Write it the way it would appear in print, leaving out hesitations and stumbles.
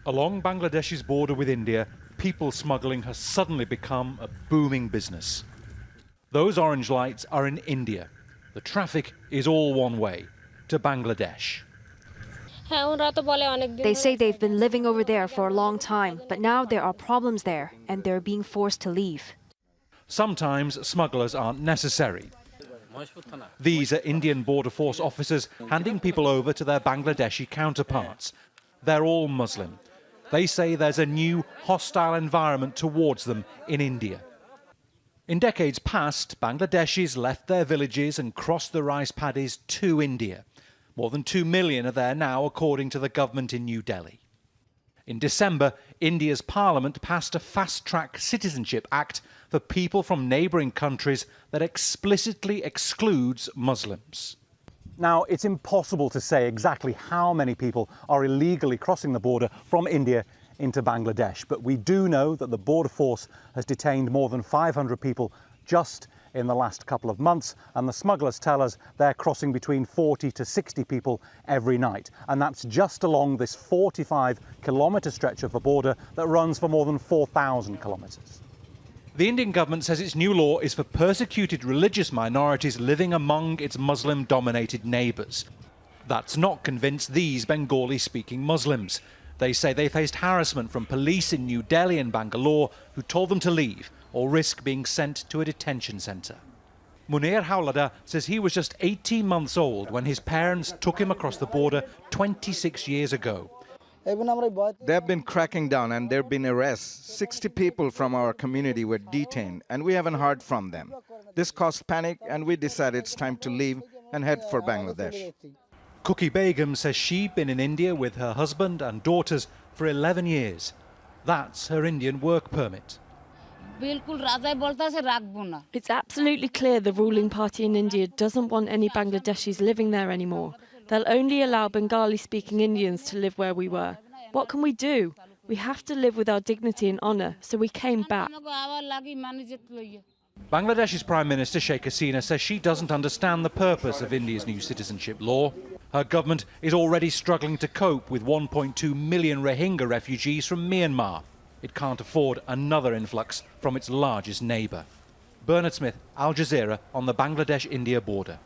Along Bangladesh's border with India, people smuggling has suddenly become a booming business. Those orange lights are in India. The traffic is all one way, to Bangladesh. They say they've been living over there for a long time, but now there are problems there and they're being forced to leave. Sometimes smugglers aren't necessary. These are Indian Border Force officers handing people over to their Bangladeshi counterparts. They're all Muslim. They say there's a new hostile environment towards them in India. In decades past, Bangladeshis left their villages and crossed the rice paddies to India. More than 2 million are there now, according to the government in New Delhi. In December, India's parliament passed a fast-track Citizenship Act for people from neighbouring countries that explicitly excludes Muslims. Now, it's impossible to say exactly how many people are illegally crossing the border from India into Bangladesh, but we do know that the Border Force has detained more than 500 people just in the last couple of months, and the smugglers tell us they're crossing between 40 to 60 people every night. And that's just along this 45-kilometre stretch of the border that runs for more than 4,000 kilometres. The Indian government says its new law is for persecuted religious minorities living among its Muslim-dominated neighbours. That's not convinced these Bengali-speaking Muslims. They say they faced harassment from police in New Delhi and Bangalore who told them to leave or risk being sent to a detention centre. Munir Howlada says he was just 18 months old when his parents took him across the border 26 years ago. They have been cracking down and there have been arrests. 60 people from our community were detained and we haven't heard from them. This caused panic and we decided it's time to leave and head for Bangladesh. Cookie Begum says she'd been in India with her husband and daughters for 11 years. That's her Indian work permit. It's absolutely clear the ruling party in India doesn't want any Bangladeshis living there anymore. They'll only allow Bengali-speaking Indians to live where we were. What can we do? We have to live with our dignity and honour, so we came back. Bangladesh's Prime Minister Sheikh Hasina says she doesn't understand the purpose of India's new citizenship law. Her government is already struggling to cope with 1.2 million Rohingya refugees from Myanmar. It can't afford another influx from its largest neighbour. Bernard Smith, Al Jazeera, on the Bangladesh-India border.